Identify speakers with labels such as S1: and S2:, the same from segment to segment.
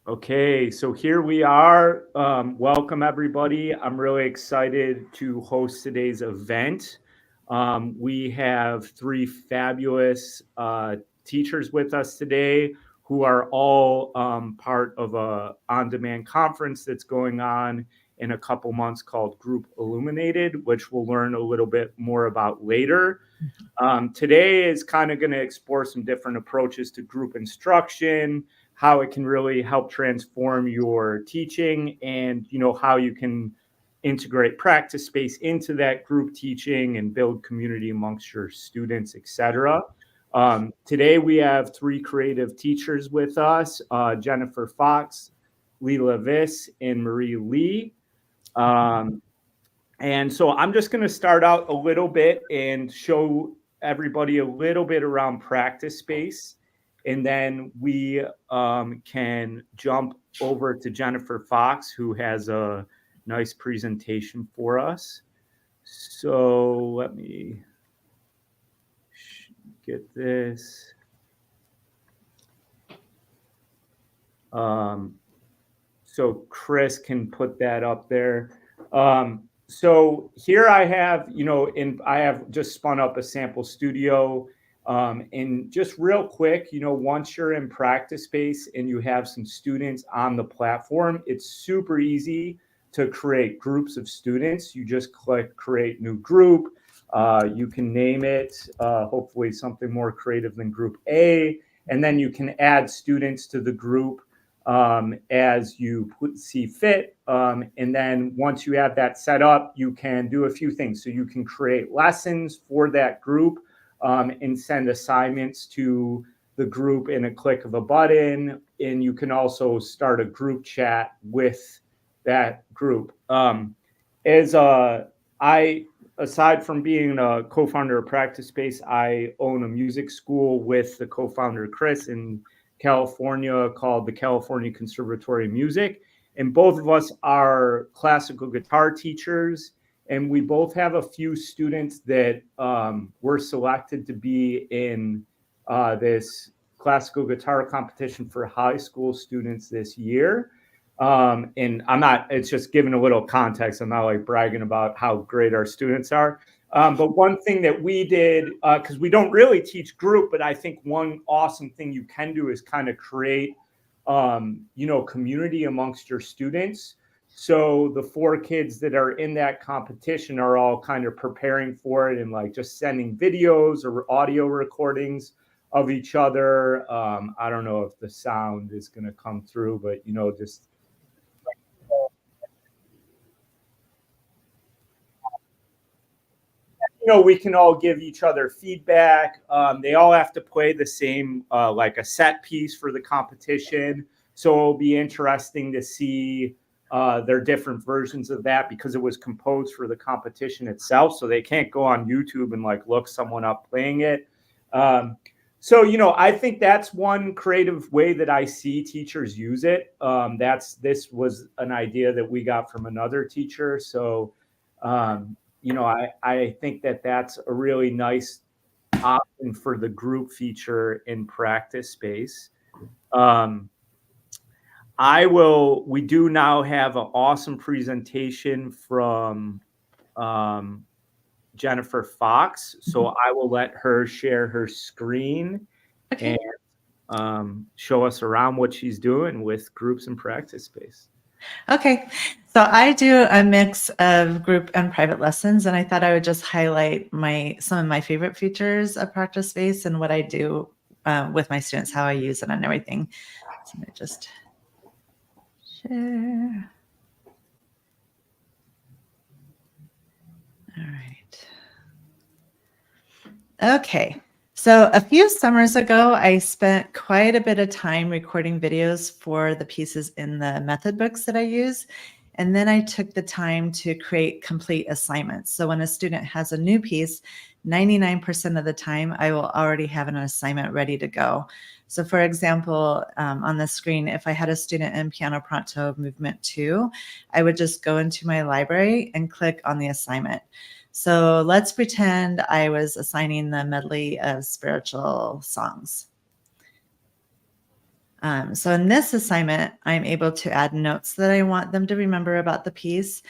S1: Okay, so here we are. Welcome, everybody. I'm really excited to host today's event. We have three fabulous teachers with us today who are all part of a on-demand conference that's going on in a couple months called Group IlluminatED, which we'll learn a little bit more about later. Today is kind of going to explore some different approaches to group instruction, how it can really help transform your teaching, and how you can integrate practice space into that group teaching and build community amongst your students, etc. Today we have three creative teachers with us: Jennifer Foxx, Leila Viss, and Marie Lee. Um, and so I'm just going to start out a little bit and show everybody a little bit around practice space. And then we can jump over to Jennifer Foxx, who has a nice presentation for us. So let me get this. So Chris can put that up there. So here I have, I have just spun up a sample studio. And just real quick, once you're in practice space and you have some students on the platform, it's super easy to create groups of students. You just click create new group. You can name it, hopefully something more creative than group A, and then you can add students to the group as you see fit. And then once you have that set up, you can do a few things. So you can create lessons for that group and send assignments to the group in a click of a button. And you can also start a group chat with that group. Aside from being a co-founder of Practice Space, I own a music school with the co-founder Chris in California called the California Conservatory of Music. And both of us are classical guitar teachers. And we both have a few students that were selected to be in this classical guitar competition for high school students this year. And it's just giving a little context. I'm not like bragging about how great our students are. But one thing that we did, because we don't really teach group, but I think one awesome thing you can do is kind of create, community amongst your students. So the four kids that are in that competition are all kind of preparing for it and like just sending videos or audio recordings of each other. I don't know if the sound is going to come through, but just we can all give each other feedback. They all have to play the same, like a set piece for the competition. So it'll be interesting to see their different versions of that because it was composed for the competition itself. So they can't go on YouTube and like look someone up playing it. So I think that's one creative way that I see teachers use it. This was an idea that we got from another teacher. So I think that that's a really nice option for the group feature in practice space. We do now have an awesome presentation from Jennifer Foxx. So I will let her share her screen and show us around what she's doing with groups and practice space.
S2: Okay, so I do a mix of group and private lessons, and I thought I would just highlight some of my favorite features of Practice Space and what I do with my students, how I use it and everything. So let me just share. All right. Okay. So a few summers ago, I spent quite a bit of time recording videos for the pieces in the method books that I use. And then I took the time to create complete assignments. So when a student has a new piece, 99% of the time, I will already have an assignment ready to go. So for example, on the screen, if I had a student in Piano Pronto Movement 2, I would just go into my library and click on the assignment. So let's pretend I was assigning the medley of spiritual songs. So in this assignment, I'm able to add notes that I want them to remember about the piece.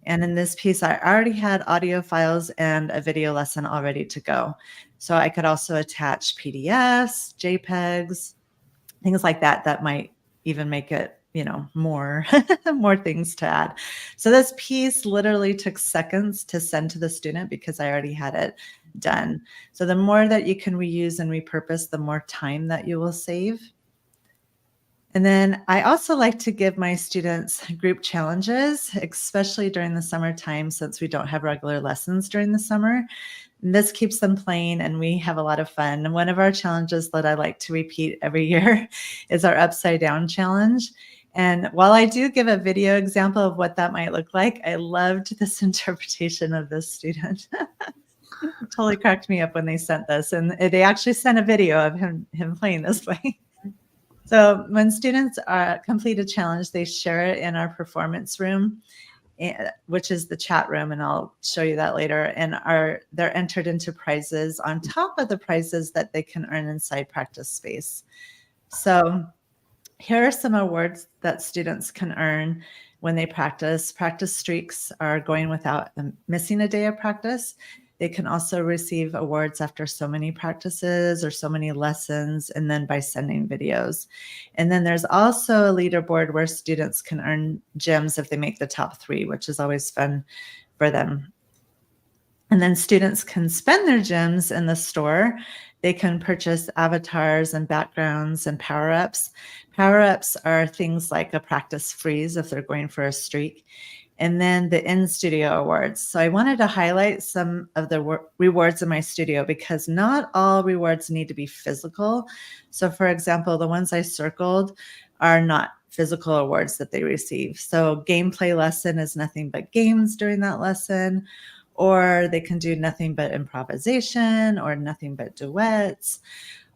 S2: And in this piece, I already had audio files and a video lesson all ready to go. So I could also attach PDFs, JPEGs, things like that, that might even make it, more, more things to add. So this piece literally took seconds to send to the student because I already had it done. So the more that you can reuse and repurpose, the more time that you will save. And then I also like to give my students group challenges, especially during the summertime, since we don't have regular lessons during the summer. And this keeps them playing and we have a lot of fun. And one of our challenges that I like to repeat every year is our upside down challenge. And while I do give a video example of what that might look like, I loved this interpretation of this student. It totally cracked me up when they sent this. And they actually sent a video of him playing this way. So when students complete a challenge, they share it in our performance room, which is the chat room, and I'll show you that later. And they're entered into prizes on top of the prizes that they can earn inside practice space. So here are some awards that students can earn when they practice. Practice streaks are going without missing a day of practice. They can also receive awards after so many practices or so many lessons, and then by sending videos. And then there's also a leaderboard where students can earn gems if they make the top 3, which is always fun for them. And then students can spend their gems in the store. They can purchase avatars and backgrounds and power-ups. Power-ups are things like a practice freeze if they're going for a streak. And then the in-studio awards. So I wanted to highlight some of the rewards in my studio because not all rewards need to be physical. So for example, the ones I circled are not physical awards that they receive. So gameplay lesson is nothing but games during that lesson, or they can do nothing but improvisation or nothing but duets.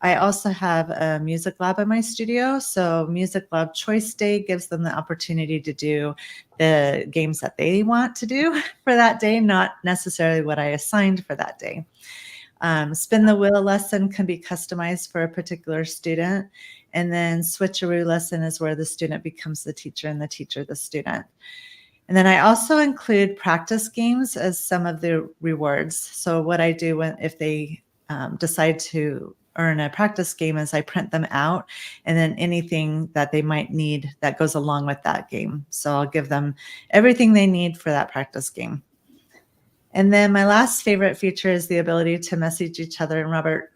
S2: I also have a music lab in my studio. So Music Lab Choice Day gives them the opportunity to do the games that they want to do for that day, not necessarily what I assigned for that day. Spin the wheel lesson can be customized for a particular student. And then switcheroo lesson is where the student becomes the teacher and the teacher the student. And then I also include practice games as some of the rewards. So what I do if they decide to earn a practice game is I print them out, and then anything that they might need that goes along with that game. So I'll give them everything they need for that practice game. And then my last favorite feature is the ability to message each other, and Robert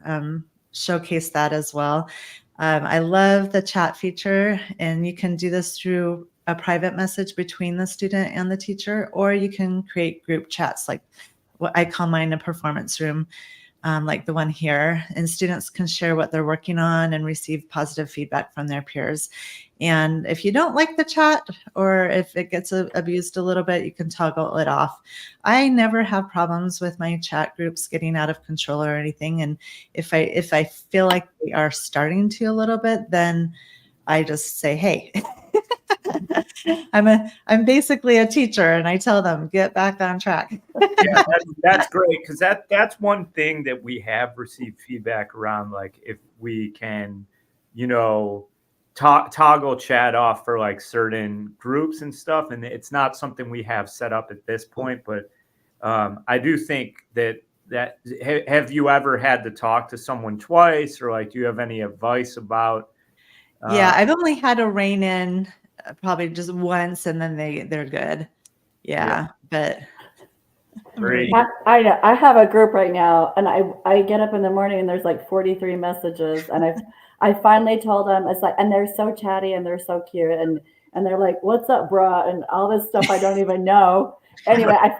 S2: showcased that as well. I love the chat feature, and you can do this through a private message between the student and the teacher, or you can create group chats like what I call mine a performance room. Like the one here, and students can share what they're working on and receive positive feedback from their peers. And if you don't like the chat, or if it gets abused a little bit, you can toggle it off. I never have problems with my chat groups getting out of control or anything. And if I feel like they are starting to a little bit, then I just say, hey, I'm basically a teacher, and I tell them, get back on track.
S1: Yeah, that's great, because that's one thing that we have received feedback around, like if we can, toggle chat off for like certain groups and stuff, and it's not something we have set up at this point, but I do think that have you ever had to talk to someone twice, or like do you have any advice about?
S2: Yeah, I've only had to rein in probably just once, and then they're good. Yeah. But
S1: Great.
S3: I know. I have a group right now, and I get up in the morning and there's like 43 messages, and I finally told them, it's like, and they're so chatty and they're so cute, and they're like, "What's up, brah?" and all this stuff I don't even know. Anyway, I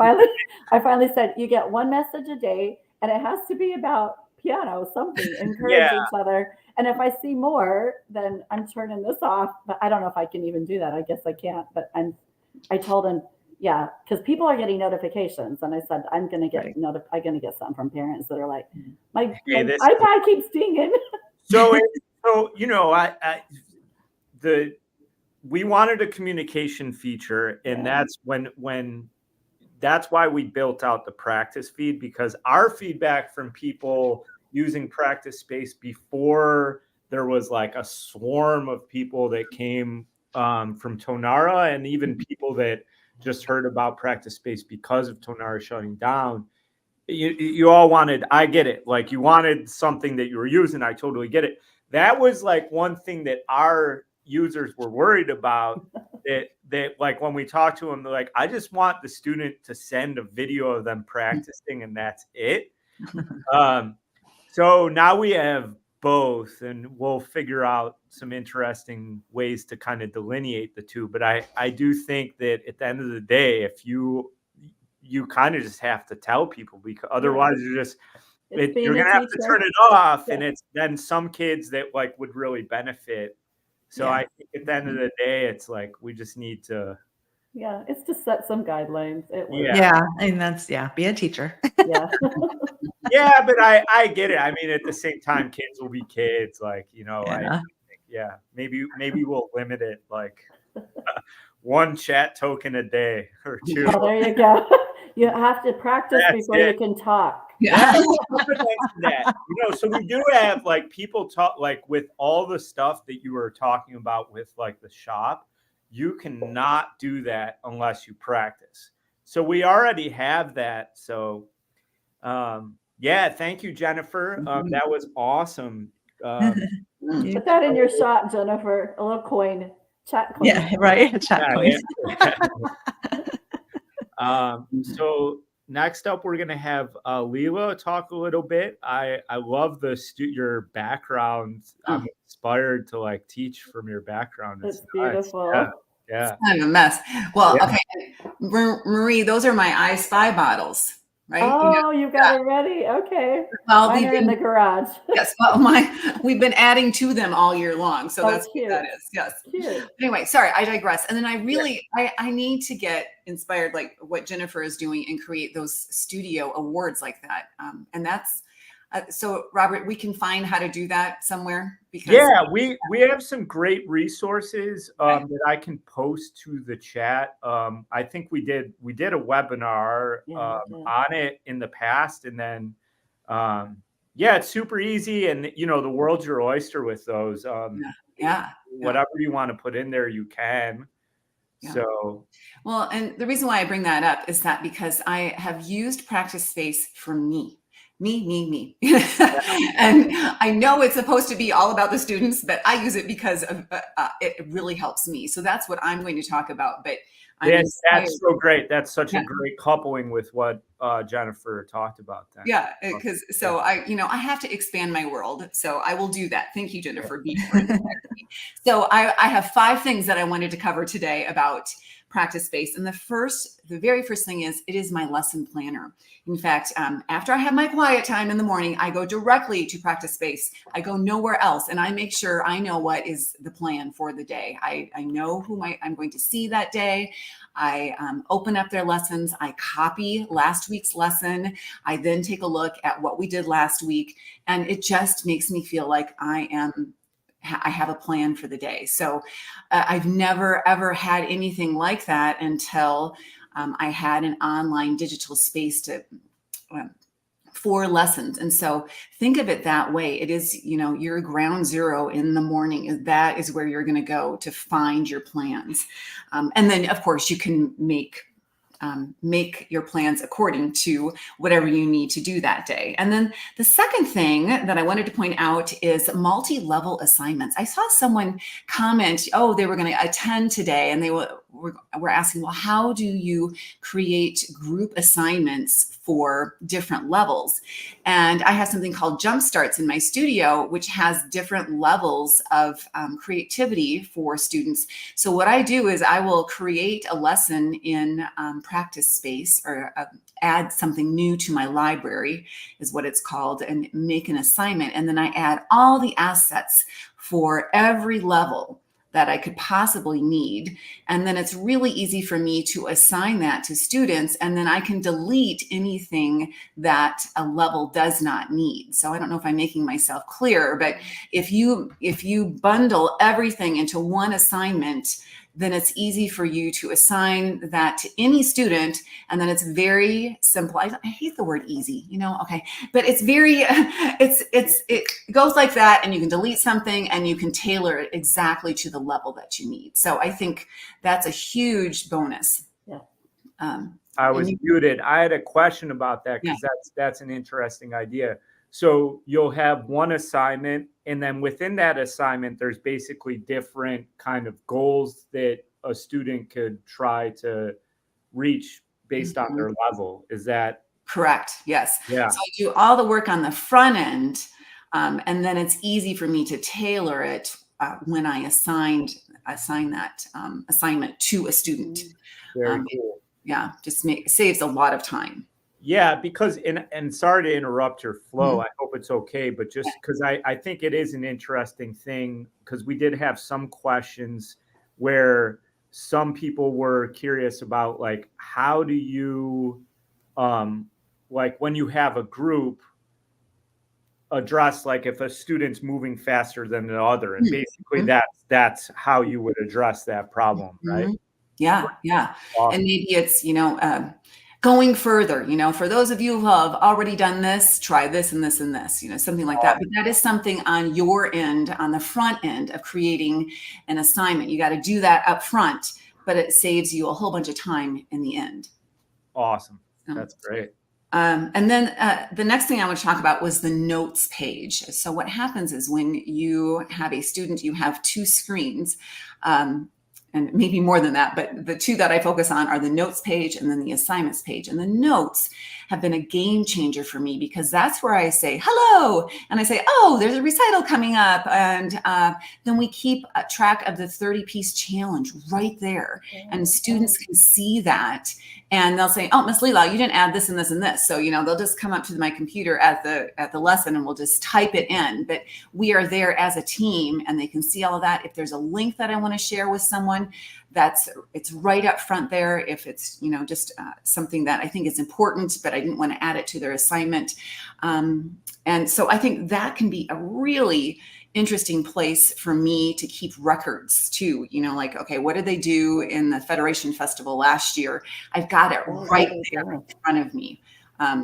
S3: finally said, you get one message a day, and it has to be about piano, something, encourage each other. And if I see more, then I'm turning this off. But I don't know if I can even do that. I guess I can't. But I told him, yeah, because people are getting notifications, and I said I'm going to get I'm going to get some from parents that are like, my iPad keeps dinging.
S1: So we wanted a communication feature, and that's that's why we built out the practice feed, because our feedback from people using practice space before there was like a swarm of people that came from Tonara, and even people that just heard about Practice Space because of Tonara shutting down. You all wanted, I get it. Like you wanted something that you were using. I totally get it. That was like one thing that our users were worried about, that like when we talked to them, they're like, I just want the student to send a video of them practicing and that's it. So now we have both, and we'll figure out some interesting ways to kind of delineate the two. But I do think that at the end of the day, if you kind of just have to tell people, because otherwise you're going to have to turn it off. Yeah. And it's then some kids that like would really benefit. So I think at the end of the day, it's like, we just need to.
S3: Yeah. It's just set some guidelines.
S2: Yeah. And that's, be a teacher.
S3: Yeah.
S1: Yeah. But I get it. I mean, at the same time, kids will be kids. Like, I think, maybe we'll limit it like one chat token a day or two.
S3: Oh, there you go. You have to practice before you can talk.
S1: Yeah. That. So we do have like people talk, like with all the stuff that you were talking about with like the shop, you cannot do that unless you practice. So we already have that. So thank you, Jennifer. That was awesome.
S3: Put that in your shot, Jennifer. A little coin. Chat coin.
S2: Yeah, right. Chat coin.
S1: So next up, we're going to have Leila talk a little bit. I love your background. I'm inspired to like teach from your background.
S3: It's beautiful.
S4: Yeah. It's kind of a mess. Well, okay. Marie, those are my I Spy bottles, right?
S3: Oh, you got it ready. Okay.
S4: Well,
S3: mine are in the garage.
S4: Yes. Well, we've been adding to them all year long. So that's
S3: cute.
S4: What that is. Yes.
S3: Cute.
S4: Anyway, sorry, I digress. And then I really, I need to get inspired like what Jennifer is doing and create those studio awards like that. And that's, so Robert, we can find how to do that somewhere. Because
S1: we have some great resources that I can post to the chat. I think we did a webinar on it in the past, and then it's super easy, and the world's your oyster with those. Whatever you want to put in there, you can. Yeah. So
S4: well, and the reason why I bring that up is that because I have used Practice Space for me. And I know it's supposed to be all about the students, but I use it because of, it really helps me. So that's what I'm going to talk about. But
S1: that's so great. That's such a great coupling with what Jennifer talked about. Then.
S4: Yeah, because I have to expand my world. So I will do that. Thank you, Jennifer. So I have 5 things that I wanted to cover today about Practice Space. And the very first thing is, it is my lesson planner. In fact, after I have my quiet time in the morning, I go directly to Practice Space. I go nowhere else. And I make sure I know what is the plan for the day. I know who I'm going to see that day. I open up their lessons. I copy last week's lesson. I then take a look at what we did last week. And it just makes me feel like I have a plan for the day. So I've never, ever had anything like that until I had an online digital space for lessons. And so think of it that way. It is, your ground zero in the morning. That is where you're going to go to find your plans. And then, of course, you can make your plans according to whatever you need to do that day. And then the second thing that I wanted to point out is multi-level assignments. I saw someone comment, they were going to attend today, and they were asking, well, how do you create group assignments for different levels? And I have something called Jump Starts in my studio, which has different levels of creativity for students. So what I do is I will create a lesson in Practice Space, or add something new to my library is what it's called, and make an assignment. And then I add all the assets for every level that I could possibly need. And then it's really easy for me to assign that to students, and then I can delete anything that a level does not need. So I don't know if I'm making myself clear, but if you bundle everything into one assignment, then it's easy for you to assign that to any student. And then it's very simple. I hate the word easy, okay. But it's very, it goes like that, and you can delete something and you can tailor it exactly to the level that you need. So I think that's a huge bonus.
S3: Yeah.
S1: I was muted. I had a question about that because that's an interesting idea. So you'll have one assignment, and then within that assignment, there's basically different kind of goals that a student could try to reach based on their level. Is that
S4: correct? Yes.
S1: Yeah.
S4: So I do all the work on the front end, and then it's easy for me to tailor it when I assign that assignment to a student.
S1: Very cool.
S4: Yeah, just saves a lot of time.
S1: Yeah, because and sorry to interrupt your flow. I hope it's okay, but just because I think it is an interesting thing, because we did have some questions where some people were curious about, like, how do you like when you have a group address, like if a student's moving faster than the other, and basically that's how you would address that problem, right?
S4: Yeah. Awesome. And maybe it's going further, for those of you who have already done this, try this and this and this, something like that. But that is something on your end, on the front end of creating an assignment. You got to do that up front, but it saves you a whole bunch of time in the end.
S1: Awesome. That's great.
S4: And then the next thing I want to talk about was the notes page. So what happens is when you have a student, you have two screens, and maybe more than that, but the two that I focus on are the notes page and then the assignments page. And the notes have been a game changer for me, because that's where I say, hello, and I say, oh, there's a recital coming up. And then we keep track of the 30-piece challenge right there. And students can see that. And they'll say, oh, Miss Leila, you didn't add this and this and this. So, they'll just come up to my computer at the lesson and we'll just type it in. But we are there as a team, and they can see all of that. If there's a link that I want to share with someone, it's right up front there. If it's, just something that I think is important, but I didn't want to add it to their assignment. And so I think that can be a really interesting place for me to keep records too. Like, okay, what did they do in the Federation Festival last year? I've got it right there in front of me.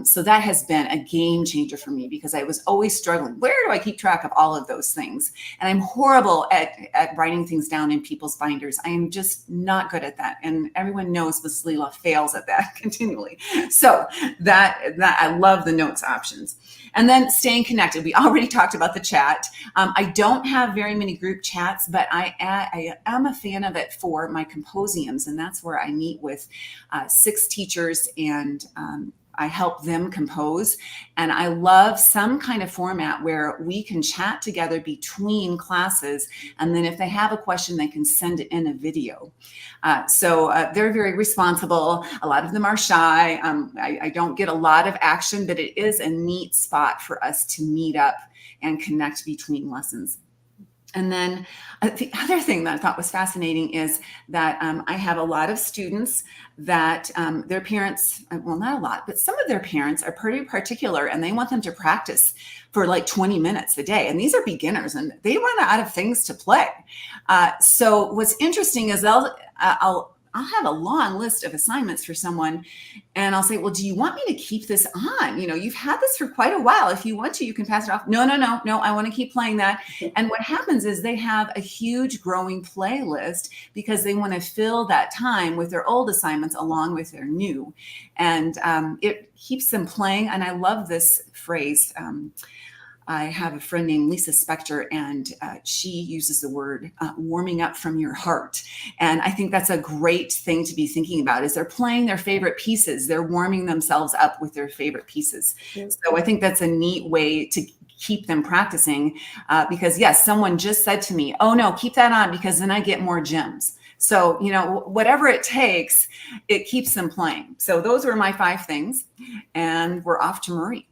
S4: So that has been a game changer for me, because I was always struggling. Where do I keep track of all of those things? And I'm horrible at writing things down in people's binders. I am just not good at that. And everyone knows Ms. Leila fails at that continually. So that I love the notes options. And then staying connected. We already talked about the chat. I don't have very many group chats, but I am a fan of it for my composiums. And that's where I meet with 6 teachers, and I help them compose. And I love some kind of format where we can chat together between classes. And then if they have a question, they can send it in a video. So they're very responsible. A lot of them are shy. I don't get a lot of action, but it is a neat spot for us to meet up and connect between lessons. And then the other thing that I thought was fascinating is that I have a lot of students that their parents, well, not a lot, but some of their parents are pretty particular, and they want them to practice for like 20 minutes a day. And these are beginners, and they run out of things to play. So what's interesting is I'll have a long list of assignments for someone, and I'll say, well, do you want me to keep this on? You've had this for quite a while. If you want to, you can pass it off. No, I want to keep playing that. And what happens is they have a huge growing playlist, because they want to fill that time with their old assignments along with their new. And it keeps them playing. And I love this phrase. I have a friend named Lisa Spector, and she uses the word warming up from your heart. And I think that's a great thing to be thinking about, is they're playing their favorite pieces. They're warming themselves up with their favorite pieces. So I think that's a neat way to keep them practicing, because yes, someone just said to me, oh no, keep that on, because then I get more gems. So, whatever it takes, it keeps them playing. So those were my 5 things, and we're off to Marie.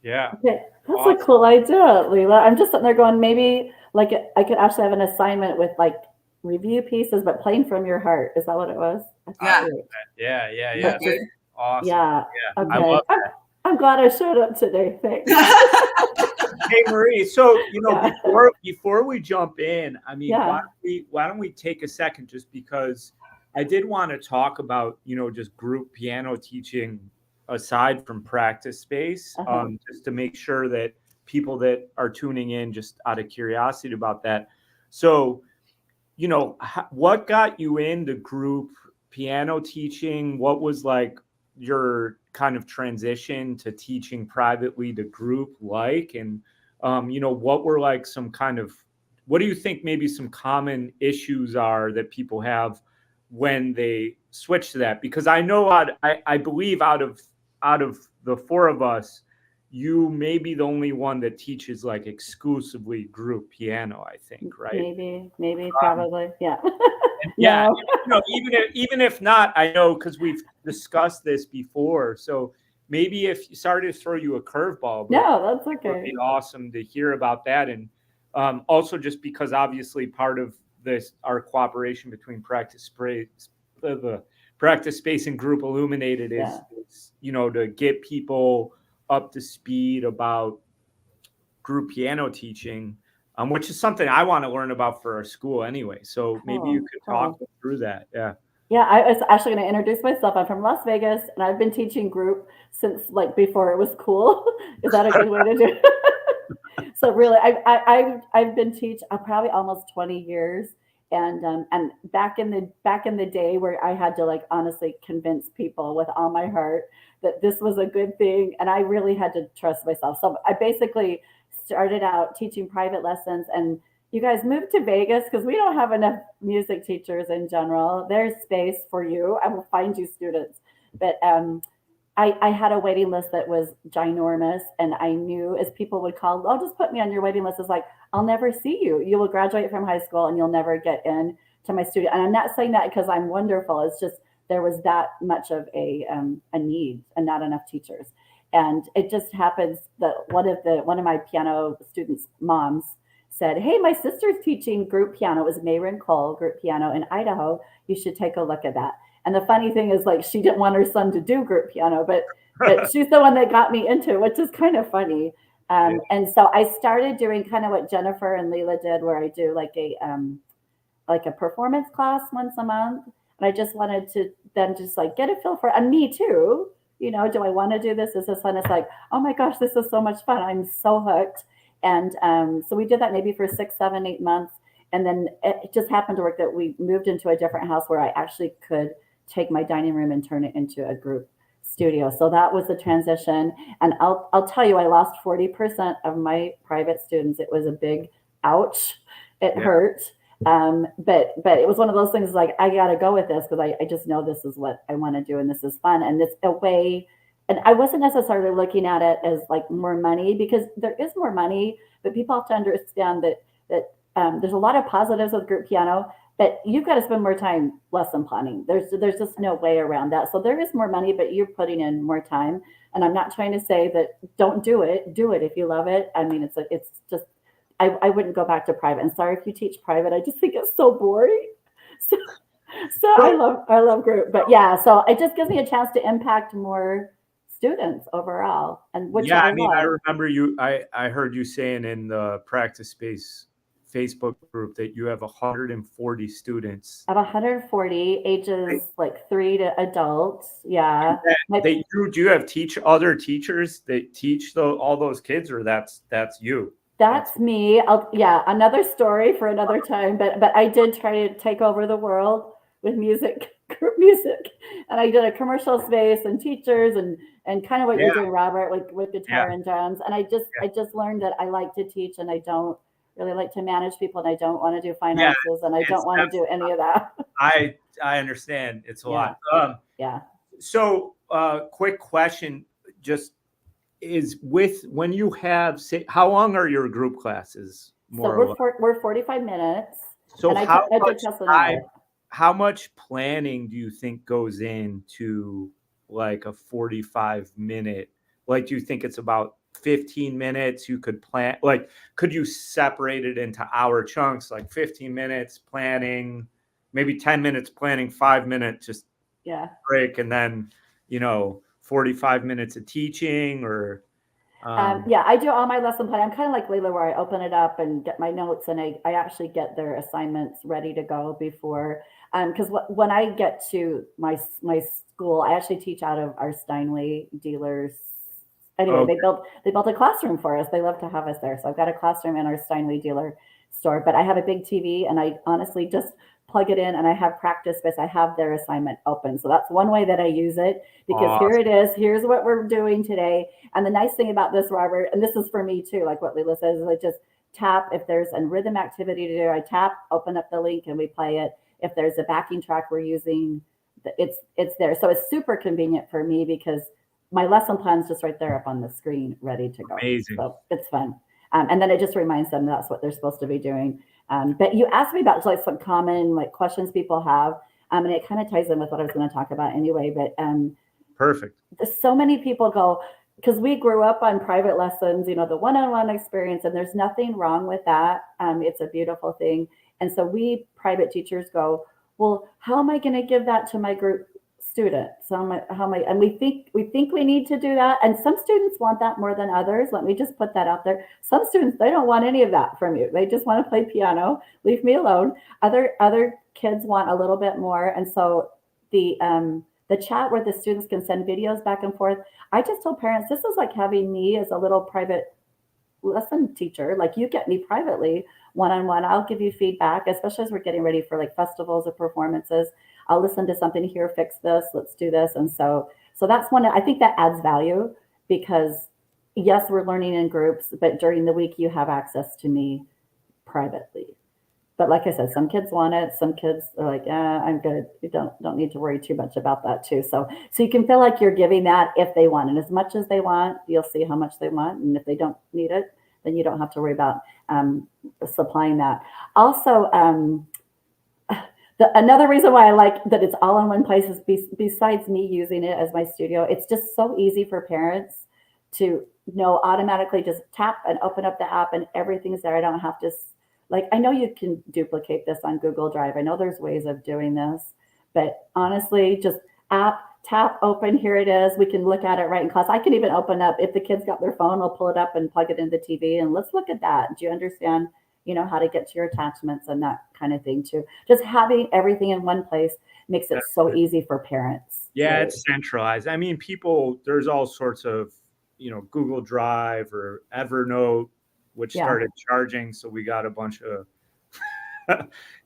S1: Yeah.
S3: Okay. That's awesome. A cool idea, Leila. I'm just sitting there going, maybe like I could actually have an assignment with like review pieces, but playing from your heart. Is that what it was?
S1: Yeah. Yeah.
S3: Just,
S1: awesome.
S3: Yeah. Okay.
S1: I love that.
S3: I'm glad I showed up today. Thanks.
S1: Hey Marie, so
S3: Yeah.
S1: before we jump in, I mean,
S3: Yeah.
S1: why don't we take a second, just because I did want to talk about just group piano teaching aside from practice space, just to make sure that people that are tuning in, just out of curiosity about that. So, what got you into group piano teaching? What was like your kind of transition to teaching privately to group like? And, what were like what do you think maybe some common issues are that people have when they switch to that? Because I know I believe out of the four of us, you may be the only one that teaches like exclusively group piano, I think, right?
S3: Maybe, probably. Yeah.
S1: Yeah,
S3: No.
S1: even if not, I know, because we've discussed this before. So maybe sorry to throw you a curveball, but
S3: No, that's
S1: it would
S3: okay.
S1: be awesome to hear about that. And also just because obviously part of our cooperation between Practice Space and Group IlluminatED is to get people up to speed about group piano teaching, which is something I want to learn about for our school anyway. So maybe you could talk through that. Yeah.
S3: Yeah, I was actually going to introduce myself. I'm from Las Vegas, and I've been teaching group since like before it was cool. Is that a good way to do it? So really, I've been teaching probably almost 20 years, and back in the day where I had to like honestly convince people with all my heart that this was a good thing, and I really had to trust myself. So I basically started out teaching private lessons, and you guys moved to Vegas because we don't have enough music teachers in general. There's space for you. I will find you students. But I had a waiting list that was ginormous. And I knew as people would call, oh, just put me on your waiting list. It's like, I'll never see you. You will graduate from high school and you'll never get in to my studio. And I'm not saying that because I'm wonderful. It's just there was that much of a need and not enough teachers. And it just happens that one of my piano students' moms said, hey, my sister's teaching group piano. It was Mayrin Cole group piano in Idaho. You should take a look at that. And the funny thing is, like, she didn't want her son to do group piano, but she's the one that got me into it, which is kind of funny. And so I started doing kind of what Jennifer and Leila did, where I do like a performance class once a month. And I just wanted to then just like get a feel for, and me too, do I want to do this? Is this fun? It's like, oh my gosh, this is so much fun. I'm so hooked. And so we did that maybe for 6, 7, 8 months. And then it just happened to work that we moved into a different house where I actually could take my dining room and turn it into a group studio. So that was the transition. And I'll tell you, I lost 40% of my private students. It was a big ouch. It hurt. But it was one of those things like, I got to go with this because I just know this is what I want to do and this is fun. And it's a way. And I wasn't necessarily looking at it as like more money, because there is more money, but people have to understand that there's a lot of positives with group piano, but you've got to spend more time lesson planning. There's just no way around that. So there is more money, but you're putting in more time. And I'm not trying to say that don't do it. Do it if you love it. I mean, it's just I wouldn't go back to private. And sorry if you teach private. I just think it's so boring. So I love group, but yeah. So it just gives me a chance to impact more students overall, and which I mean,
S1: I remember I heard you saying in the Practice Space Facebook group that you have 140 students.
S3: I have 140 ages like 3 to adults. Yeah.
S1: Do you have other teachers that teach all those kids, or that's you?
S3: That's me. Another story for another time. But I did try to take over the world with music, group music, and I did a commercial space and teachers and kind of what you're doing, Robert, with guitar and drums. And I just learned that I like to teach, and I don't really like to manage people, and I don't want to do finances, and I don't want to do any of that.
S1: I understand. It's a lot. So quick question, just is when you have, say, how long are your group classes?
S3: So we're 45 minutes.
S1: So how much planning do you think goes into like a 45-minute? Like, do you think it's about 15 minutes you could plan? Like, could you separate it into hour chunks, like 15 minutes planning, maybe 10 minutes planning, 5 minutes just break, and then 45 minutes of teaching or?
S3: Yeah, I do all my lesson plan. I'm kind of like Leila, where I open it up and get my notes, and I actually get their assignments ready to go before. Because when I get to my school, I actually teach out of our Steinway dealers. Anyway,
S1: Okay.
S3: they built a classroom for us. They love to have us there. So I've got a classroom in our Steinway dealer store, but I have a big TV, and I honestly just plug it in, and I have practice space. I have their assignment open. So that's one way that I use it, because here it is. Here's what we're doing today. And the nice thing about this, Robert, and this is for me too, like what Leila says, is I just tap. If there's a rhythm activity to do, I tap, open up the link, and we play it. If there's a backing track we're using, it's there. So it's super convenient for me, because my lesson plan is just right there up on the screen, ready to go.
S1: Amazing.
S3: So it's fun. And then it just reminds them that's what they're supposed to be doing. But you asked me about like some common like questions people have, and it kind of ties in with what I was going to talk about anyway. But
S1: perfect.
S3: So many people go, because we grew up on private lessons, the one-on-one experience, and there's nothing wrong with that. It's a beautiful thing. And so we private teachers go, well, how am I going to give that to my group students? And we think we need to do that. And some students want that more than others. Let me just put that out there. Some students, they don't want any of that from you. They just want to play piano. Leave me alone. Other kids want a little bit more. And so the chat where the students can send videos back and forth, I just tell parents, this is like having me as a little private lesson teacher. Like, you get me privately, one-on-one. I'll give you feedback, especially as we're getting ready for like festivals or performances. I'll listen to something here, fix this, let's do this. And so that's one, I think that adds value, because yes, we're learning in groups, but during the week you have access to me privately. But like I said, some kids want it. Some kids are like, I'm good. You don't need to worry too much about that too. So you can feel like you're giving that if they want, and as much as they want, you'll see how much they want. And if they don't need it, then you don't have to worry about supplying that. Also, another reason why I like that it's all in one place is besides me using it as my studio, it's just so easy for parents to know automatically, just tap and open up the app and everything's there. I don't have to, like, I know you can duplicate this on Google Drive. I know there's ways of doing this, but honestly, just app, tap, open, here it is. We can look at it right in class. I can even open up, if the kids got their phone, I'll pull it up and plug it into the TV and let's look at that. Do you understand, how to get to your attachments and that kind of thing too? Just having everything in one place makes it so easy for parents.
S1: Yeah, it's centralized. I mean, there's all sorts of, Google Drive or Evernote, which started charging. So we got a bunch of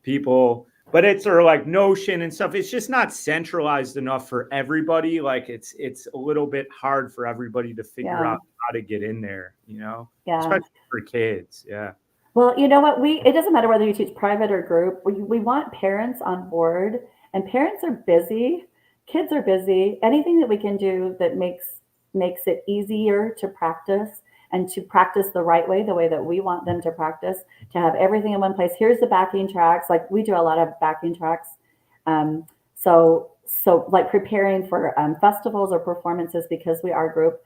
S1: people, but it's sort of like Notion and stuff. It's just not centralized enough for everybody. Like it's a little bit hard for everybody to figure out how to get in there, especially for kids. Yeah.
S3: Well, you know what? It doesn't matter whether you teach private or group. We want parents on board, and parents are busy. Kids are busy. Anything that we can do that makes it easier to practice, and to practice the right way, the way that we want them to practice, to have everything in one place. Here's the backing tracks. Like, we do a lot of backing tracks. So like preparing for festivals or performances, because we are a group.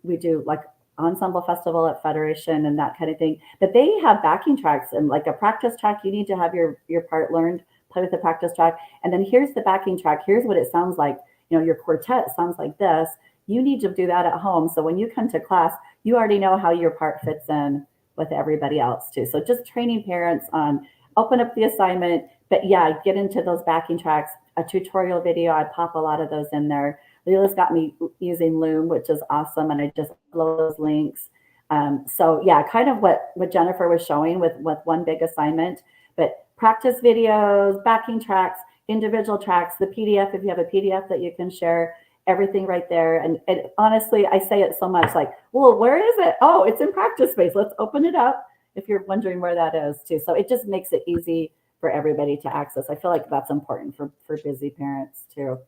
S3: We do like ensemble festival at Federation and that kind of thing. But they have backing tracks, and like a practice track, you need to have your part learned, play with the practice track. And then here's the backing track. Here's what it sounds like. Your quartet sounds like this. You need to do that at home. So when you come to class, you already know how your part fits in with everybody else too. So just training parents on open up the assignment, but get into those backing tracks, a tutorial video. I pop a lot of those in there. Leila's got me using Loom, which is awesome. And I just upload those links. Kind of what Jennifer was showing with one big assignment, but practice videos, backing tracks, individual tracks, the PDF, if you have a PDF that you can share, everything right there. And honestly, I say it so much, like, well, where is it? Oh, it's in practice space. Let's open it up, if you're wondering where that is too. So it just makes it easy for everybody to access. I feel like that's important for busy parents too.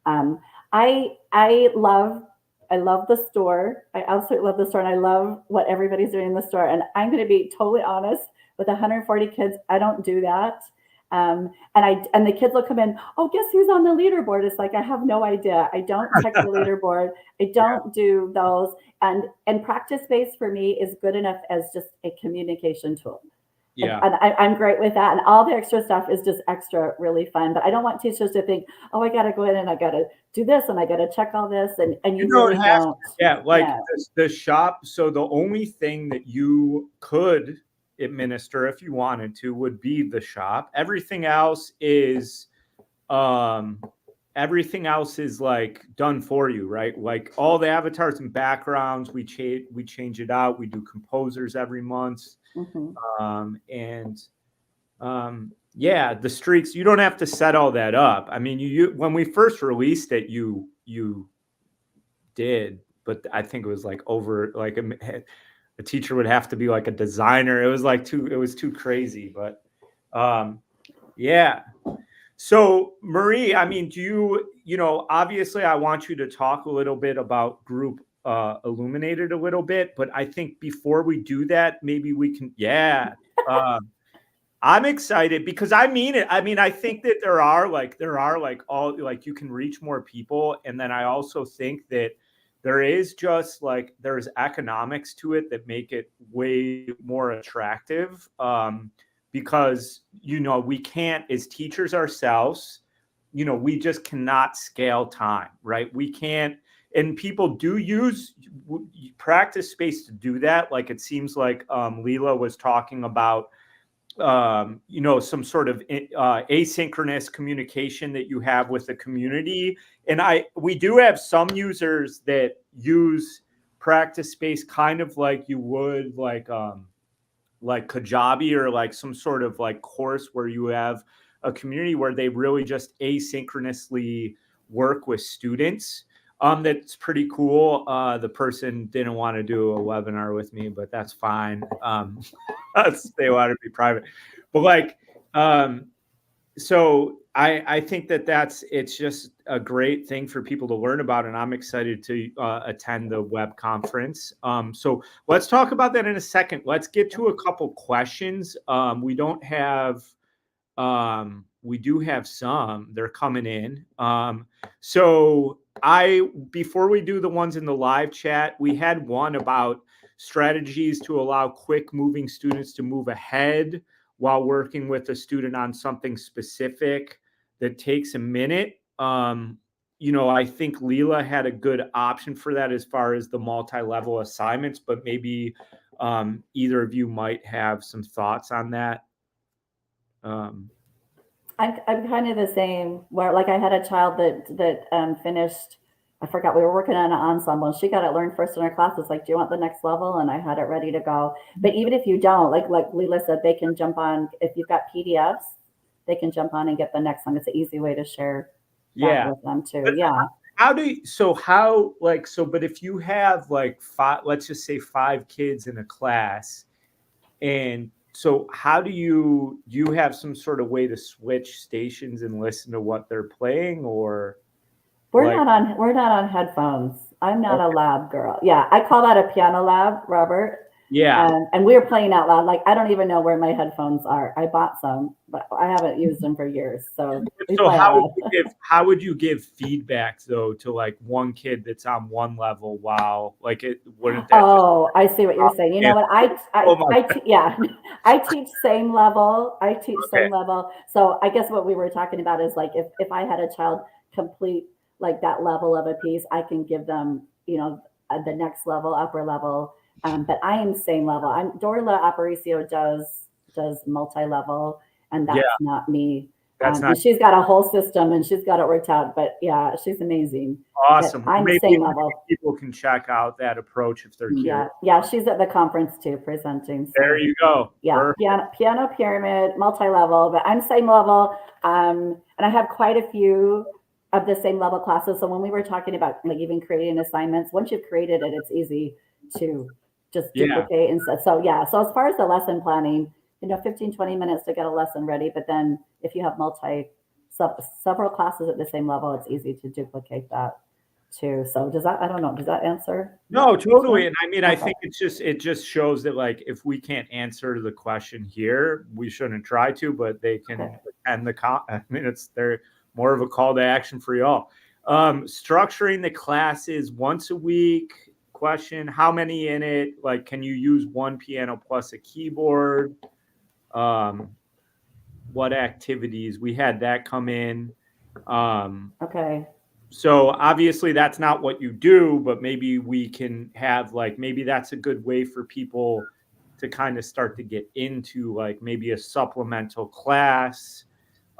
S3: I love the store. I absolutely love the store, and I love what everybody's doing in the store. And I'm going to be totally honest, with 140 kids, I don't do that. And the kids will come in, oh, guess who's on the leaderboard? It's like, I have no idea. I don't check the leaderboard. I don't do those. And practice space for me is good enough as just a communication tool.
S1: Yeah.
S3: And I'm great with that. And all the extra stuff is just extra really fun. But I don't want teachers to think, oh, I got to go in and I got to do this and I got to check all this. And you really don't.
S1: Yeah, like the shop. So the only thing that you could administer if you wanted to would be the shop. Everything else is like done for you, right? Like all the avatars and backgrounds, we change it out. We do composers every month. Yeah, the streaks, you don't have to set all that up. I mean, you when we first released it, you did, but I think it was like over like a teacher would have to be like a designer. It was like it was too crazy, but yeah. So Marie, I mean, do you know, obviously I want you to talk a little bit about group IlluminatED a little bit, but I think before we do that, maybe we can, I'm excited because I mean it. I mean, I think that there are like all like you can reach more people. And then I also think that there is just like there's economics to it that make it way more attractive. Because, you know, we can't, as teachers ourselves, you know, we just cannot scale time, right? We can't, and people do use practice space to do that. Like it seems like Leila was talking about, you know, some sort of asynchronous communication that you have with the community. And we do have some users that use practice space kind of like you would like Kajabi or like some sort of like course where you have a community where they really just asynchronously work with students. That's pretty cool. The person didn't want to do a webinar with me, but that's fine. They want to be private, but like, so I think it's just a great thing for people to learn about, and I'm excited to attend the web conference. So let's talk about that in a second. Let's get to a couple questions. We do have some. They're coming in. So before we do the ones in the live chat, we had one about strategies to allow quick moving students to move ahead while working with a student on something specific that takes a minute. You know, I think Leila had a good option for that as far as the multi-level assignments, but maybe either of you might have some thoughts on that.
S3: I'm kind of the same, where like I had a child that finished, I forgot, we were working on an ensemble and she got it learned first in her class. It's like, do you want the next level? And I had it ready to go. But even if you don't, like Leila said, they can jump on, if you've got PDFs, they can jump on and get the next one. It's an easy way to share that with them too.
S1: But but if you have like let's just say 5 kids in a class, and so how do you have some sort of way to switch stations and listen to what they're playing, or
S3: we're not on headphones. I'm not a lab girl. Yeah, I call that a piano lab, Robert.
S1: Yeah.
S3: And we were playing out loud. Like, I don't even know where my headphones are. I bought some, but I haven't used them for years. So
S1: how would you give feedback though to like one kid that's on one level while like it wouldn't that
S3: I see what you're saying. You know what? I teach same level. Same level. So I guess what we were talking about is like if I had a child complete like that level of a piece, I can give them, you know, the next level, upper level. But I am same level. Dorla Aparicio does multi-level, and that's not me. She's got a whole system and she's got it worked out. But yeah, she's amazing.
S1: Awesome.
S3: I'm same level.
S1: People can check out that approach if they're curious.
S3: Yeah, she's at the conference too, presenting. So,
S1: there you go.
S3: Yeah, piano pyramid, multi-level, but I'm same level. And I have quite a few of the same level classes. So when we were talking about like even creating assignments, once you've created it, it's easy to just duplicate and so as far as the lesson planning, you know, 15-20 minutes to get a lesson ready, but then if you have several classes at the same level, it's easy to duplicate that too. So does that answer?
S1: No, totally. And I mean, I think it just shows that like if we can't answer the question here, we shouldn't try to, but they can end I mean, they're more of a call to action for y'all. Structuring the classes once a week. Question, how many in it? Like, can you use one piano plus a keyboard? what activities we had that come in.
S3: Okay.
S1: So obviously that's not what you do, but maybe we can have like, maybe that's a good way for people to kind of start to get into like maybe a supplemental class.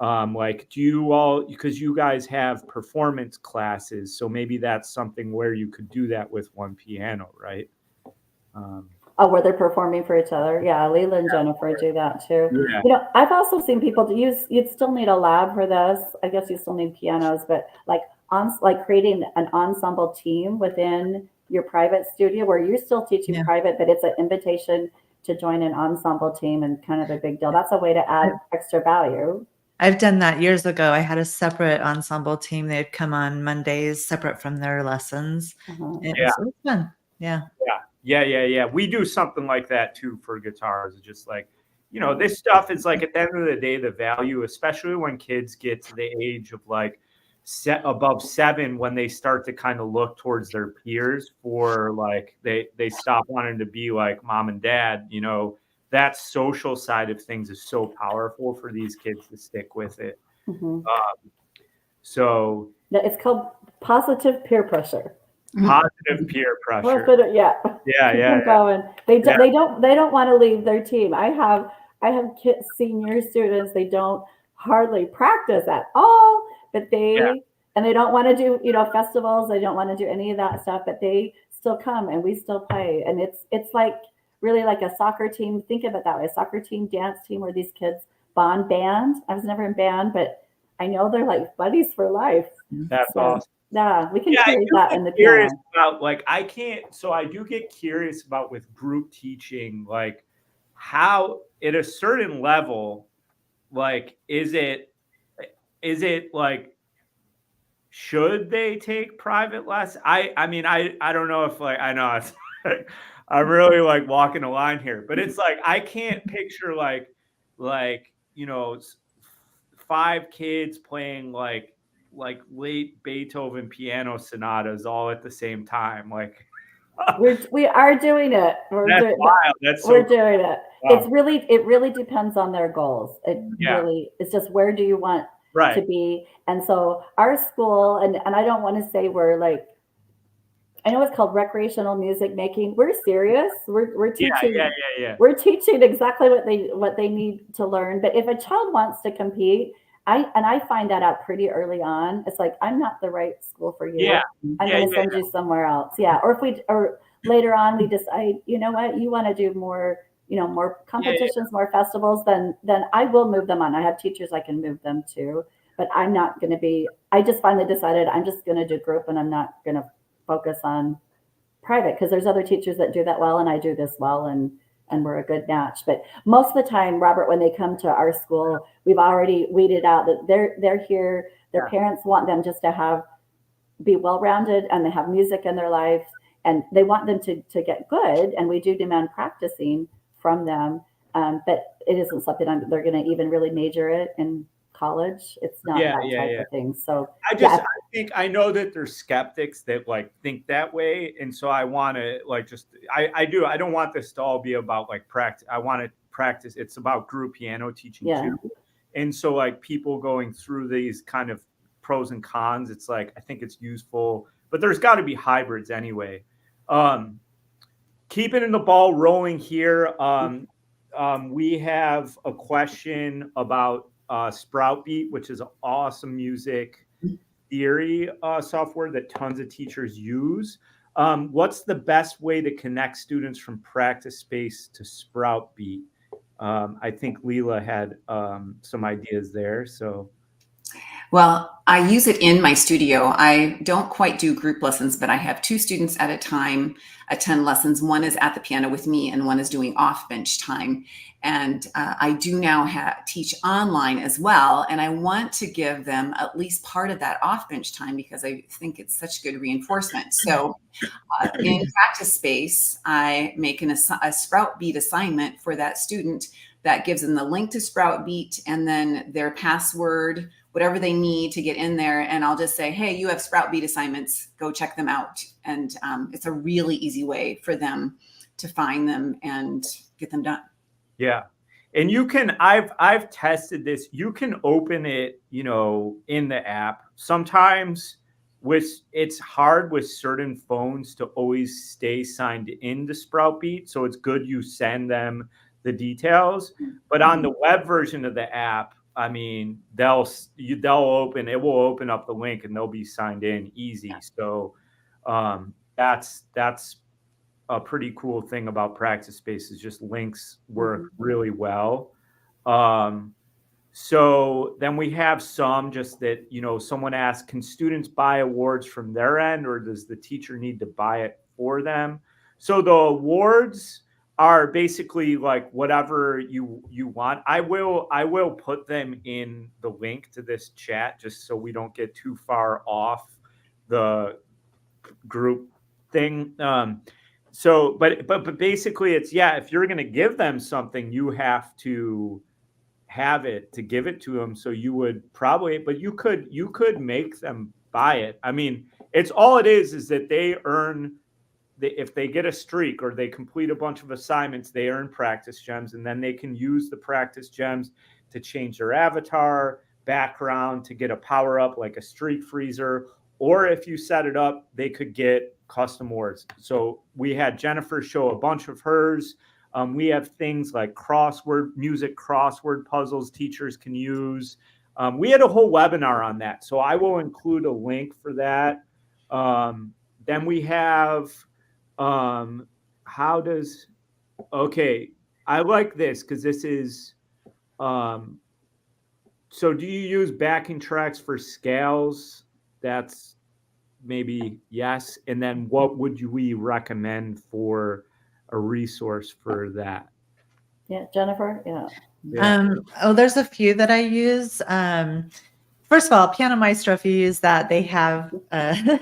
S1: Like, do you all, because you guys have performance classes, so maybe that's something where you could do that with one piano, right?
S3: Oh, where they're performing for each other. Yeah, Leila and Jennifer do that too.
S1: Yeah.
S3: You know, I've also seen people to use, you'd still need a lab for this. I guess you still need pianos, but like creating an ensemble team within your private studio where you're still teaching
S2: Yeah.
S3: private, but it's an invitation to join an ensemble team and kind of a big deal. That's a way to add extra value.
S2: I've done that years ago. I had a separate ensemble team. They'd come on Mondays separate from their lessons. It was fun. Yeah.
S1: Yeah. We do something like that too for guitars. It's just like, you know, this stuff is like at the end of the day, the value, especially when kids get to the age of like above 7, when they start to kind of look towards their peers for like, they stop wanting to be like mom and dad, you know, that social side of things is so powerful for these kids to stick with it. So
S3: it's called positive peer pressure.
S1: Positive peer pressure.
S3: Yeah. Going. They don't want to leave their team. I have kids, senior students. They don't hardly practice at all, but and they don't want to do, you know, festivals. They don't want to do any of that stuff, but they still come and we still play. And it's like really like a soccer team. Think of it that way: a soccer team, dance team, where these kids bond. Band. I was never in band, but I know they're like buddies for life.
S1: That's awesome.
S3: Yeah, we can create that in the
S1: curious
S3: piano.
S1: about like I do get curious about with group teaching, like how at a certain level, like is it like should they take private lessons? I mean I don't know if like I know it's like, I'm really like walking a line here, but it's like I can't picture like you know 5 kids playing like late Beethoven piano sonatas all at the same time. Like
S3: we are doing it. We're doing it. Wow. It really depends on their goals. It's just where do you want to be? And so our school, and I don't want to say we're like, I know it's called recreational music making. We're serious. We're teaching. We're teaching exactly what they need to learn. But if a child wants to compete, I find that out pretty early on. It's like, I'm not the right school for you. I'm going to send you somewhere else. Yeah. Or later on we decide, you know what, you want to do more, you know, more competitions, more festivals, then I will move them on. I have teachers I can move them to, but I'm not going to be, I just finally decided I'm just going to do group and I'm not going to focus on private because there's other teachers that do that well and I do this well and we're a good match. But most of the time, Robert, when they come to our school, we've already weeded out that they're here. Their parents want them just to be well-rounded and they have music in their life and they want them to get good. And we do demand practicing from them. But it isn't something they're going to even really major it in college. It's not that type of thing. So
S1: I know that there's skeptics that like think that way, and so I want to like I don't want this to all be about like practice. I want to practice. It's about group piano teaching too, and so like people going through these kind of pros and cons. It's like I think it's useful, but there's got to be hybrids anyway. Keeping the ball rolling here. We have a question about Sprout Beat, which is an awesome music theory software that tons of teachers use. What's the best way to connect students from Practice Space to Sprout Beat? I think Leila had some ideas there. So,
S4: well, I use it in my studio. I don't quite do group lessons, but I have 2 students at a time attend lessons. One is at the piano with me and one is doing off bench time. And I do now teach online as well. And I want to give them at least part of that off bench time because I think it's such good reinforcement. So in Practice Space, I make a Sprout Beat assignment for that student that gives them the link to Sprout Beat and then their password, whatever they need to get in there. And I'll just say, hey, you have Sprout Beat assignments, go check them out. And it's a really easy way for them to find them and get them done.
S1: Yeah. And you can, I've tested this. You can open it, you know, in the app. Sometimes it's hard with certain phones to always stay signed into Sproutbeat. So it's good you send them the details. But on the web version of the app, I mean, it will open up the link and they'll be signed in easy. So that's a pretty cool thing about Practice Space is just links work really well. So then we have some just that, you know, someone asked, can students buy awards from their end or does the teacher need to buy it for them? So the awards are basically like whatever you want. I will put them in the link to this chat just so we don't get too far off the group thing. So, but basically it's, yeah, if you're going to give them something, you have to have it to give it to them. So you would probably, but you could make them buy it. I mean, it's all it is that they earn, if they get a streak or they complete a bunch of assignments, they earn practice gems, and then they can use the practice gems to change their avatar background, to get a power up like a streak freezer, or if you set it up, they could get custom awards. So we had Jennifer show a bunch of hers. We have things like music crossword puzzles teachers can use. We had a whole webinar on that. So I will include a link for that. Then we have, okay, I like this because this is, so do you use backing tracks for scales? That's maybe yes. And then what would we recommend for a resource for that?
S3: Yeah, Jennifer. Yeah.
S2: There's a few that I use. First of all, Piano Maestro, if you use that, they have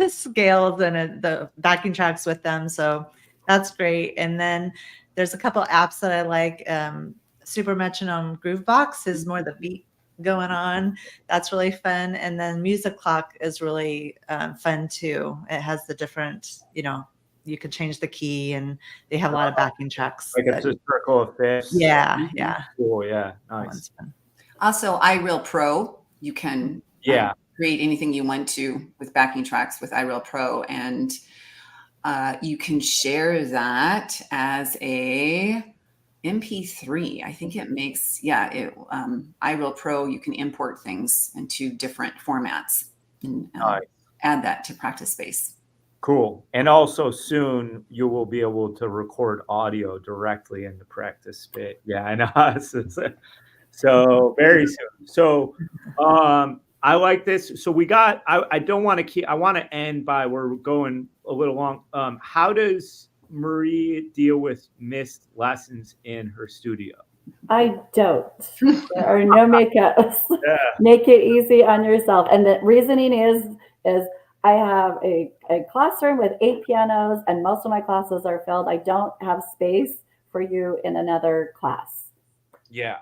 S2: scales and the backing tracks with them. So that's great. And then there's a couple apps that I like. Super Metronome Groovebox is more the beat going on. That's really fun. And then Music Clock is really fun too. It has the different, you know, you could change the key and they have a lot of backing tracks.
S1: Like it's a circle of fifths.
S2: Yeah. Yeah.
S1: Cool. Yeah. Nice.
S4: Also, iReal Pro, you can create anything you want to with backing tracks with iReal Pro, and you can share that as a MP3. I think it makes, iReal Pro, you can import things into different formats and add that to Practice Space.
S1: Cool. And also soon you will be able to record audio directly in the Practice Space. Yeah, I know. So very soon. So I like this. So we got, I don't want to keep, I want to end by, we're going a little long. How does Marie deal with missed lessons in her studio?
S3: I don't. There are no makeups.
S1: Yeah.
S3: Make it easy on yourself. And the reasoning is I have a classroom with 8 pianos and most of my classes are filled. I don't have space for you in another class.
S1: Yeah.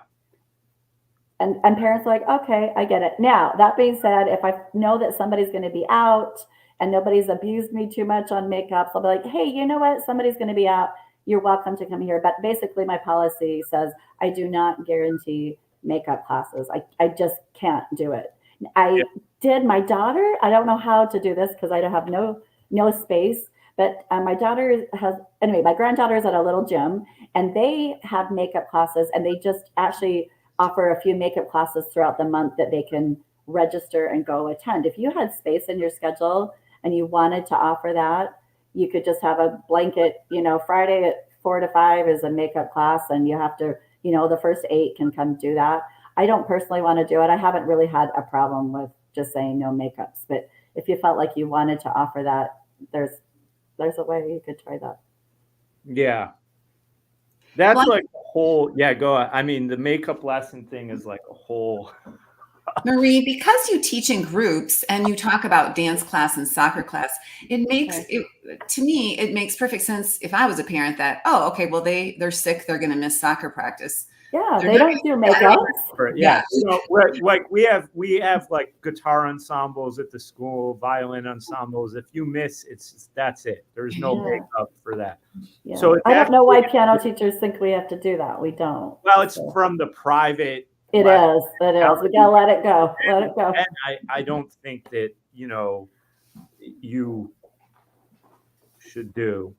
S3: And parents are like, okay, I get it. Now, that being said, if I know that somebody's going to be out and nobody's abused me too much on makeups, I'll be like, hey, you know what? Somebody's going to be out. You're welcome to come here. But basically, my policy says I do not guarantee makeup classes. I just can't do it. I did my daughter. I don't know how to do this because I don't have no space. But my daughter my granddaughter is at a little gym and they have makeup classes and they just actually offer a few makeup classes throughout the month that they can register and go attend. If you had space in your schedule and you wanted to offer that, you could just have a blanket, Friday at 4 to 5 is a makeup class and you have to, the first 8 can come do that. I don't personally want to do it. I haven't really had a problem with just saying no makeups, but if you felt like you wanted to offer that, there's a way you could try that.
S1: Yeah. That's like a whole, go on. I mean, the makeup lesson thing is like a whole.
S4: Marie, because you teach in groups and you talk about dance class and soccer class, to me, it makes perfect sense if I was a parent that, well, they're sick, they're going to miss soccer practice.
S3: Yeah, they don't do makeup.
S1: Yeah, you know, like we have like guitar ensembles at the school, violin ensembles. If you miss, that's it. There's no makeup for that.
S3: Yeah.
S1: So
S3: I don't know why piano teachers think we have to do that. We don't.
S1: Well, it's from the private.
S3: It is. It is. We gotta let it go. Let it go.
S1: And I don't think that, you know, you should do,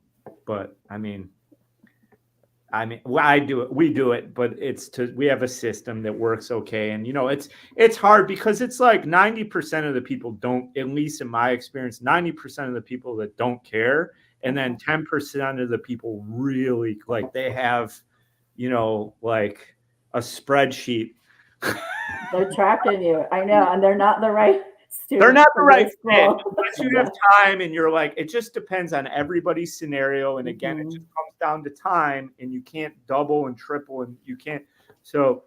S1: but I mean, well, I do it. We do it, but we have a system that works okay. And, you know, it's hard because it's like 90% of the people don't, at least in my experience, 90% of the people that don't care. And then 10% of the people really, like, they have, you know, like a spreadsheet.
S3: They're tracking you. I know. And they're not the right students.
S1: They're not the right fit.
S3: school.
S1: Unless you have time and you're like, it just depends on everybody's scenario. And again, it just comes down to time, and you can't double and triple, and you can't. So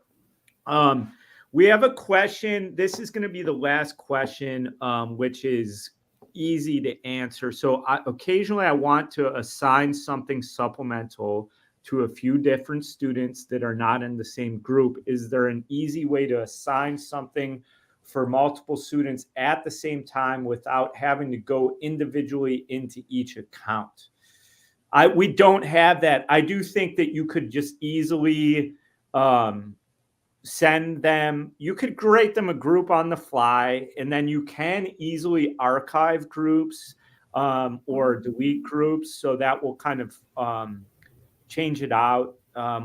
S1: we have a question. This is going to be the last question, which is easy to answer. So occasionally I want to assign something supplemental to a few different students that are not in the same group. Is there an easy way to assign something for multiple students at the same time without having to go individually into each account? We don't have that. I do think that you could just easily send them, you could create them a group on the fly, and then you can easily archive groups or delete groups. So that will kind of change it out,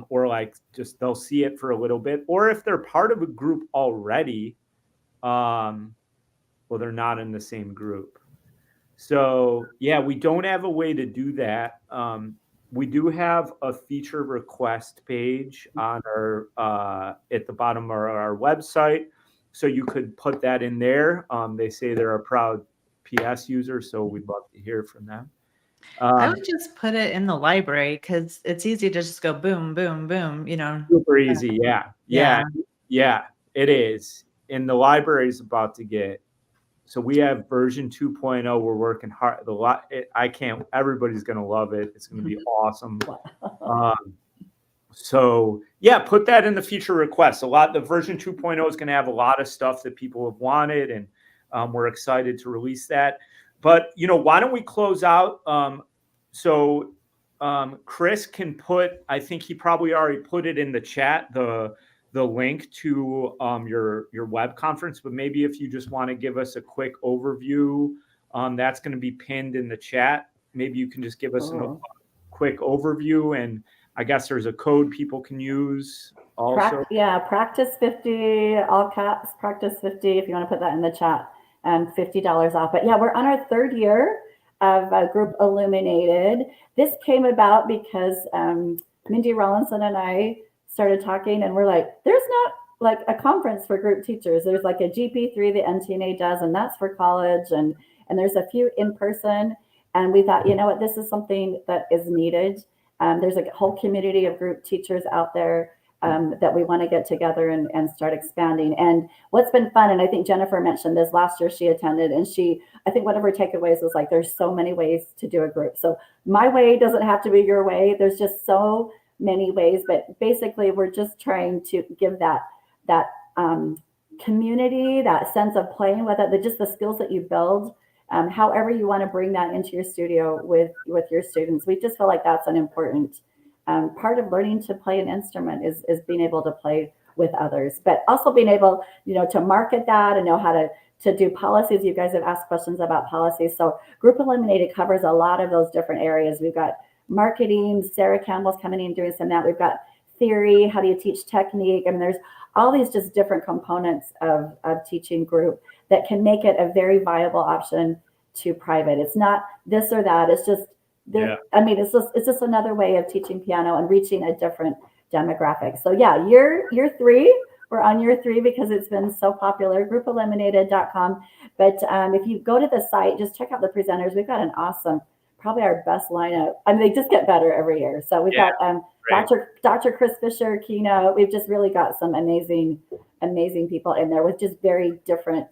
S1: or like just they'll see it for a little bit. Or if they're part of a group already, well, they're not in the same group. So yeah, we don't have a way to do that. We do have a feature request page on our at the bottom of our website, so you could put that in there. They say they're a proud PS user, so we'd love to hear from them.
S2: I would just put it in the library because it's easy to just go boom, boom, boom, you know.
S1: Super easy. Yeah, it is. And the library is about to get, so we have version 2.0. We're working hard. Everybody's going to love it. It's going to be awesome. So yeah, put that in the feature requests. The version 2.0 is going to have a lot of stuff that people have wanted, and we're excited to release that. But, you know, why don't we close out? So Chris can put, I think he probably already put it in the chat, the link to your web conference, but maybe if you just want to give us a quick overview, that's going to be pinned in the chat. Maybe you can just give us a quick overview, and I guess there's a code people can use also.
S3: Practice 50, all caps, practice 50, if you want to put that in the chat, and $50 off. But yeah, we're on our third year of group Illuminated. This came about because Mindy Rollinson and I started talking, and we're like, there's not like a conference for group teachers. There's like a GP3 the NTNA does, and that's for college, and there's a few in person. And we thought, you know what, this is something that is needed. There's a whole community of group teachers out there that we want to get together and start expanding. And what's been fun, and I think Jennifer mentioned this last year, she attended, and I think one of her takeaways was like, there's so many ways to do a group. So my way doesn't have to be your way. There's just so many ways, but basically we're just trying to give that community, that sense of playing with it, just the skills that you build, however you want to bring that into your studio with your students. We just feel like that's an important part of learning to play an instrument is being able to play with others, but also being able, you know, to market that and know how to do policies. You guys have asked questions about policies. So Group Illuminated covers a lot of those different areas. We've got marketing, Sarah Campbell's coming in and doing some of that. We've got theory, how do you teach technique? I mean, there's all these just different components of teaching group that can make it a very viable option to private. It's not this or that. It's just, I mean, it's just another way of teaching piano and reaching a different demographic. So yeah, year 3, we're on year 3 because it's been so popular, groupilluminated.com. But if you go to the site, just check out the presenters. We've got an awesome, probably our best lineup. I mean, they just get better every year. So we've got Dr. Chris Fisher keynote. We've just really got some amazing people in there with just very different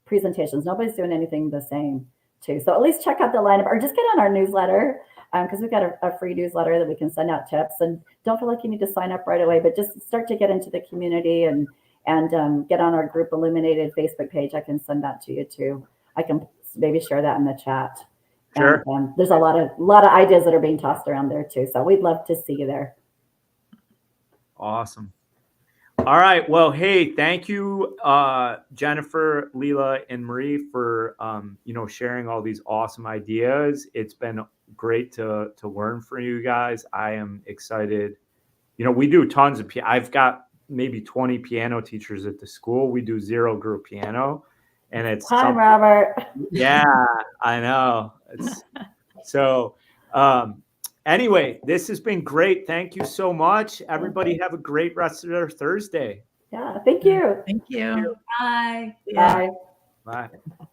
S3: presentations. Nobody's doing anything the same too. So at least check out the lineup or just get on our newsletter because we've got a free newsletter that we can send out tips. And don't feel like you need to sign up right away, but just start to get into the community and get on our group IlluminatED Facebook page. I can send that to you too. I can maybe share that in the chat.
S1: Sure.
S3: And, there's a lot of ideas that are being tossed around there too. So we'd love to see you there.
S1: Awesome. All right. Well, hey, thank you, Jennifer, Leila, and Marie for sharing all these awesome ideas. It's been great to learn from you guys. I am excited. We do tons of I've got maybe 20 piano teachers at the school. We do 0 group piano, and it's
S3: Hi, Robert.
S1: Yeah, I know. Anyway, this has been great. Thank you so much. Everybody have a great rest of their Thursday.
S3: Yeah, thank you.
S2: Thank you.
S4: Bye.
S2: Yeah.
S3: Bye.
S1: Bye.